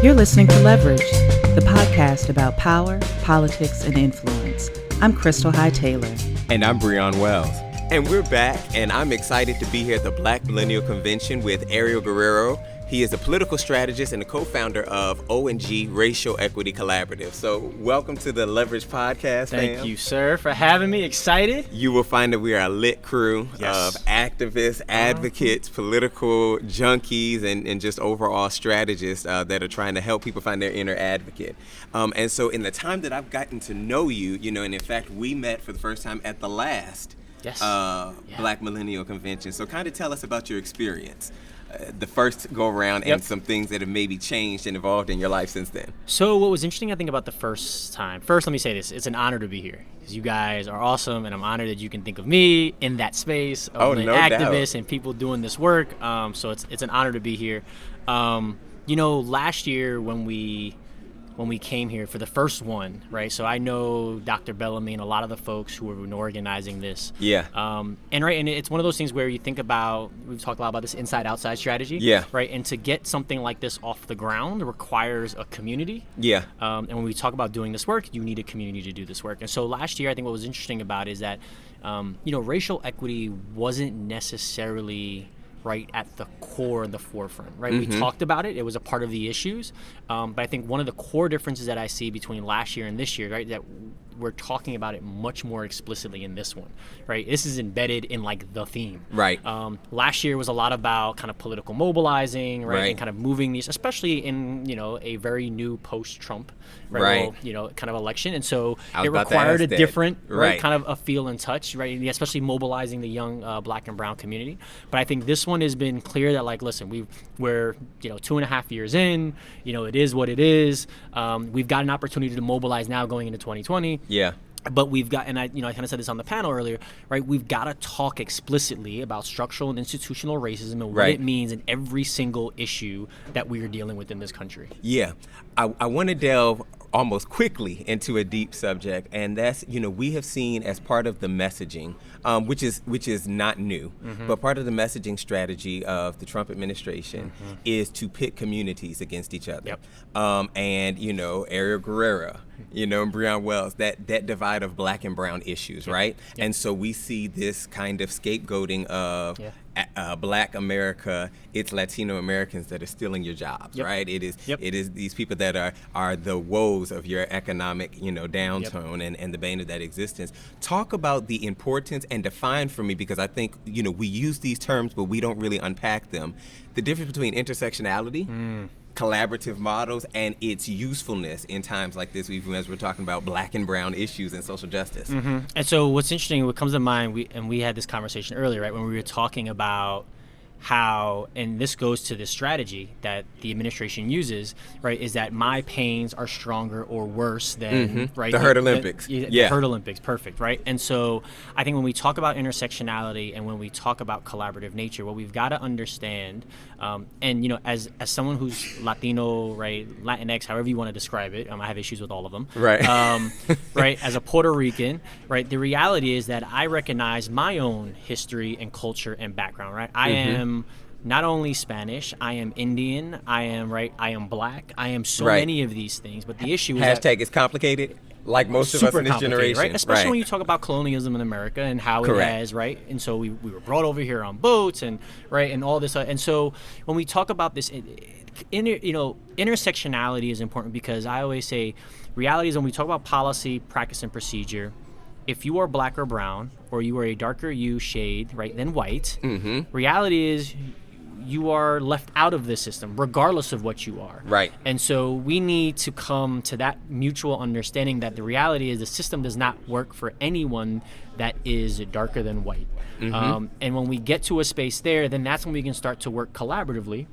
You're listening to Leverage, the podcast about power, politics, and influence. I'm Kristal Taylor. And I'm Breon Wells. And we're back, and I'm excited to be here at the Black Millennial Convention with Ariel Guerrero. He is a political strategist and a co-founder of O&G Racial Equity Collaborative. So welcome to the Leverage Podcast, Thank you, sir, for having me. Excited. You will find that we are a lit crew of activists, advocates, political junkies, and just overall strategists that are trying to help people find their inner advocate. And so in the time that I've gotten to know you, and in fact, we met for the first time at the last Black Millennial Convention. So kind of tell us about your experience. The first go around and some things that have maybe changed and evolved in your life since then. So what was interesting, I think, about the first time, let me say this, it's an honor to be here because you guys are awesome, and I'm honored that you can think of me in that space of activists and people doing this work. So it's an honor to be here. Last year when we came here for the first one, right? So I know Dr. Bellamy and a lot of the folks who were organizing this. Yeah. And it's one of those things where you think about, we've talked a lot about this inside-outside strategy. Yeah. Right? And to get something like this off the ground requires a community. Yeah. And when we talk about doing this work, you need a community to do this work. And so last year, I think what was interesting about is that, racial equity wasn't necessarily right at the core and the forefront, right? We talked about it. It was a part of the issues. But I think one of the core differences that I see between last year and this year, right, that we're talking about it much more explicitly in this one, right? This is embedded in like the theme. Right. Last year was a lot about kind of political mobilizing, right? And kind of moving these, especially in, a very new post-Trump, kind of election. And so it required a different, kind of a feel and touch, right? Especially mobilizing the young Black and brown community. But I think this one has been clear that, like, listen, we're 2.5 years in, it is what it is. We've got an opportunity to mobilize now going into 2020. Yeah. But we've got, and I kind of said this on the panel earlier, right? We've got to talk explicitly about structural and institutional racism and what it means in every single issue that we are dealing with in this country. Yeah. I want to delve almost quickly into a deep subject, and that's, we have seen as part of the messaging, which is not new, but part of the messaging strategy of the Trump administration is to pit communities against each other. And, Ariel Guerrero, and Breon Wells, that divide of Black and brown issues, right? And so we see this kind of scapegoating of Black America. It's Latino Americans that are stealing your jobs, right? It is these people that are the woes of your economic, downturn and the bane of that existence. Talk about the importance and define for me, because I think, we use these terms, but we don't really unpack them. The difference between intersectionality, collaborative models, and its usefulness in times like this, even as we're talking about Black and brown issues and social justice. And so what's interesting, what comes to mind, we had this conversation earlier, right, when we were talking about how, and this goes to the strategy that the administration uses, right, is that my pains are stronger or worse than, right? The herd Olympics. The herd Olympics, perfect, right? And so I think when we talk about intersectionality and when we talk about collaborative nature, what we've got to understand, and, as someone who's Latino, right, Latinx, however you want to describe it, I have issues with all of them. Right. Right, as a Puerto Rican, right, the reality is that I recognize my own history and culture and background, right? I am not only Spanish, I am Indian, I am Black, I am so many of these things, but the issue is Hashtag it's complicated, like most of us in this generation. Right? Especially when you talk about colonialism in America and how it has, right? And so we were brought over here on boats and all this. And so when we talk about this, intersectionality is important, because I always say reality is when we talk about policy, practice, and procedure, if you are Black or brown, or you are a darker hue shade, right, than white, reality is you are left out of the system, regardless of what you are. Right. And so we need to come to that mutual understanding that the reality is the system does not work for anyone that is darker than white. And when we get to a space there, then that's when we can start to work collaboratively.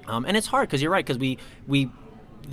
And it's hard, because you're right, because the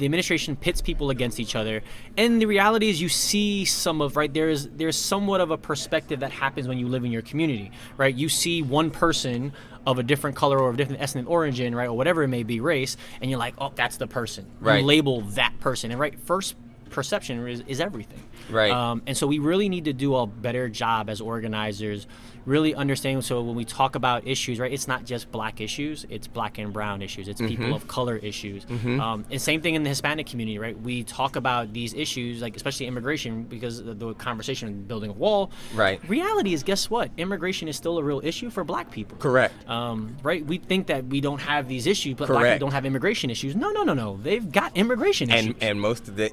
administration pits people against each other, and the reality is you see some of, right, there's somewhat of a perspective that happens when you live in your community, right? You see one person of a different color or of a different ethnic origin, right, or whatever it may be, race, and you're like, oh, that's the person. Right. You label that person, and right, first perception is everything. Right. And so we really need to do a better job as organizers, really understanding. So when we talk about issues, right, it's not just black issues, it's black and brown issues, it's people of color issues. And same thing in the Hispanic community, right? We talk about these issues, like especially immigration, because of the conversation of building a wall. Right. Reality is, guess what? Immigration is still a real issue for black people. Correct. Right? We think that we don't have these issues, but Correct. black people don't have immigration issues. No. They've got immigration issues. And most of the,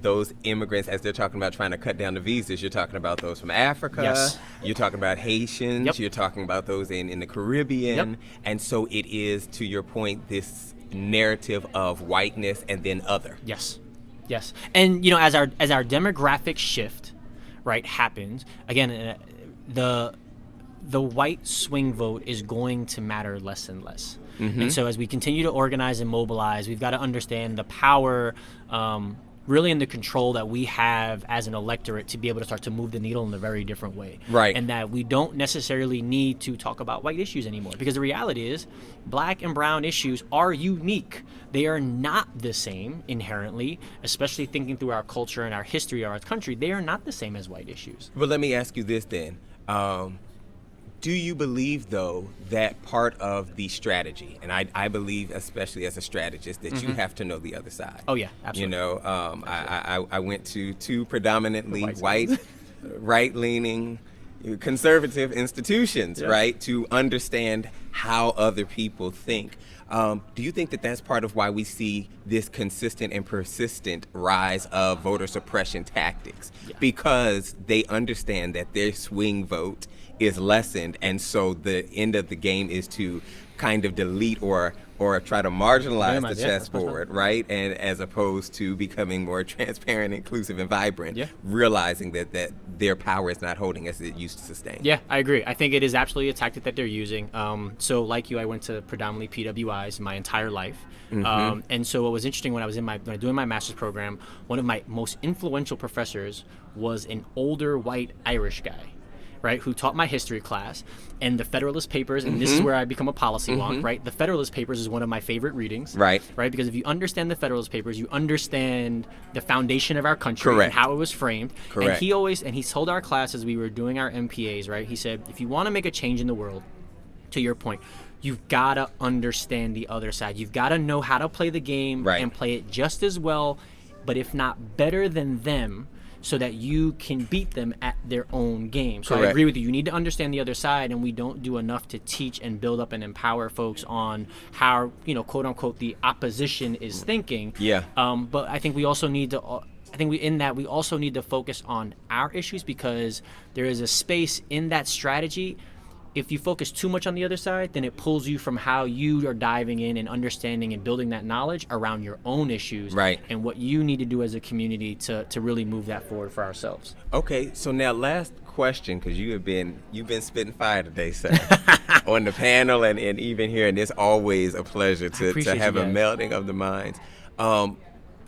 those immigrants, as they're talking about trying to cut down the visas, you're talking about those from Africa. Yes. You're talking about Haitians. Yep. You're talking about those in the Caribbean. Yep. And so it is, to your point, this narrative of whiteness and then other. Yes. And as our demographic shift, right, happens again, the white swing vote is going to matter less and less. And so as we continue to organize and mobilize, we've got to understand the power, really in the control that we have as an electorate to be able to start to move the needle in a very different way. Right. And that we don't necessarily need to talk about white issues anymore, because the reality is black and brown issues are unique. They are not the same inherently, especially thinking through our culture and our history of our country. They are not the same as white issues. But let me ask you this then. Do you believe, though, that part of the strategy, and I believe, especially as a strategist, that you have to know the other side? Oh, yeah, absolutely. I went to two predominantly white, right-leaning, conservative institutions, right, to understand how other people think. Do you think that that's part of why we see this consistent and persistent rise of voter suppression tactics? Yeah. Because they understand that their swing vote is lessened, and so the end of the game is to kind of delete or try to marginalize the chessboard, right? And as opposed to becoming more transparent, inclusive, and vibrant, realizing that their power is not holding as it used to sustain. Yeah, I agree. I think it is absolutely a tactic that they're using. So like you, I went to predominantly PWIs my entire life. And so what was interesting when I was doing my master's program, one of my most influential professors was an older white Irish guy, right, who taught my history class, and the Federalist Papers, and this is where I become a policy wonk, right? The Federalist Papers is one of my favorite readings, right? Because if you understand the Federalist Papers, you understand the foundation of our country and how it was framed. And he told our class as we were doing our MPAs, right? He said, if you want to make a change in the world, to your point, you've got to understand the other side. You've got to know how to play the game and play it just as well, but if not better than them, so that you can beat them at their own game. So I agree with you. You need to understand the other side, and we don't do enough to teach and build up and empower folks on how, quote unquote, the opposition is thinking. But I think we also need to. We also need to focus on our issues, because there is a space in that strategy. If you focus too much on the other side, then it pulls you from how you are diving in and understanding and building that knowledge around your own issues and what you need to do as a community to really move that forward for ourselves. Okay, so now last question, because you've been spitting fire today, sir, on the panel and even here, and it's always a pleasure to have a melding of the minds.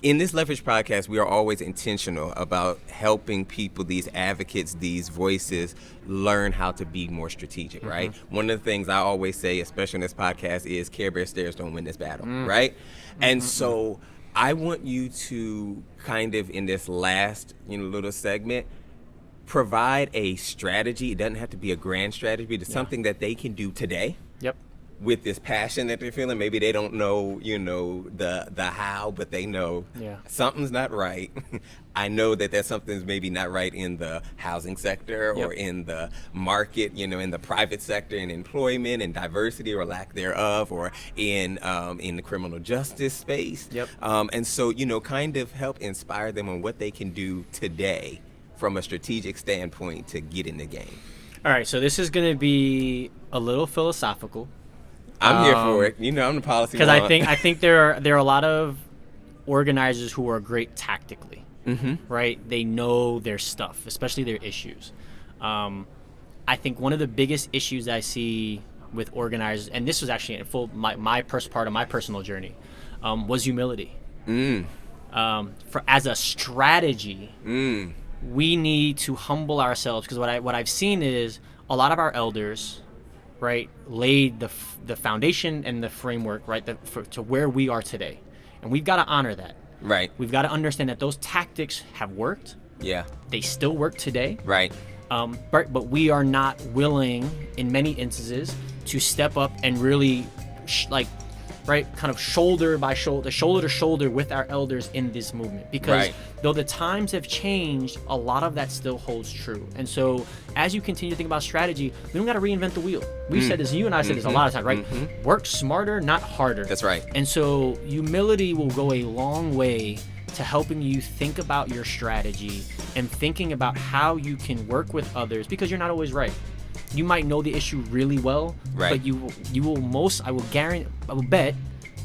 In this Leverage podcast, we are always intentional about helping people, these advocates, these voices, learn how to be more strategic, right? One of the things I always say, especially in this podcast, is Care Bear stairs don't win this battle, right? And so I want you to kind of, in this last little segment, provide a strategy. It doesn't have to be a grand strategy, but it's something that they can do today. With this passion that they're feeling. Maybe they don't know, the how, but they know something's not right. I know that something's maybe not right in the housing sector or in the market, in the private sector, in employment and diversity or lack thereof, or in the criminal justice space. And so, kind of help inspire them on what they can do today from a strategic standpoint to get in the game. All right, so this is going to be a little philosophical. I'm here for it. I'm the policy. Because I think there are a lot of organizers who are great tactically, right? They know their stuff, especially their issues. I think one of the biggest issues I see with organizers, and this was actually my part of my personal journey, was humility. As a strategy, we need to humble ourselves, because what I've seen is a lot of our elders, right, laid the foundation and the framework, right, to where we are today, and we've got to honor that. Right. We've got to understand that those tactics have worked. Yeah. They still work today. Right. But we are not willing, in many instances, to step up and really, kind of shoulder to shoulder with our elders in this movement. Because though the times have changed, a lot of that still holds true. And so as you continue to think about strategy, we don't got to reinvent the wheel. We've said this, you and I said this a lot of times, right? Work smarter, not harder. That's right. And so humility will go a long way to helping you think about your strategy and thinking about how you can work with others, because you're not always right. You might know the issue really well, but you will I will bet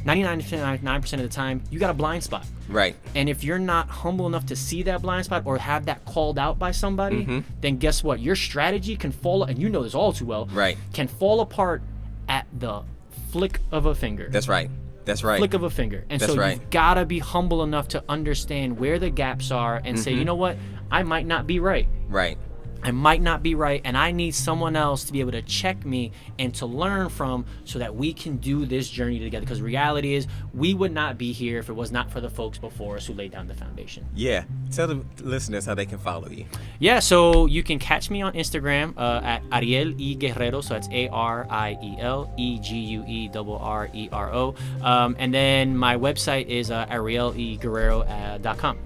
99% of the time you got a blind spot. Right. And if you're not humble enough to see that blind spot or have that called out by somebody, then guess what? Your strategy can fall, and you know this all too well, can fall apart at the flick of a finger. That's right. That's right. Flick of a finger. And so you've got to be humble enough to understand where the gaps are and say, you know what? I might not be right. Right. I might not be right, and I need someone else to be able to check me and to learn from, so that we can do this journey together. Because reality is, we would not be here if it was not for the folks before us who laid down the foundation. Yeah. Tell the listeners how they can follow you. Yeah, so you can catch me on Instagram at Ariel E. Guerrero. So that's ARIEL EGUERRERO. And then my website is arieleguerrero.com.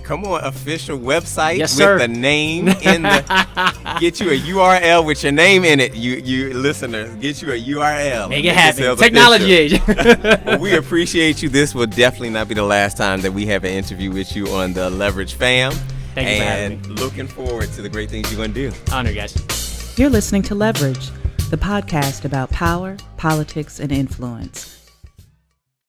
Come on, official website yes, sir. With the name in the get you a URL with your name in it. You listeners, get you a URL. Make it happen. Technology age. Well, we appreciate you. This will definitely not be the last time that we have an interview with you on the Leverage Fam. Thank you for having me. Looking forward to the great things you're going to do. Honor, guys. You're listening to Leverage, the podcast about power, politics, and influence.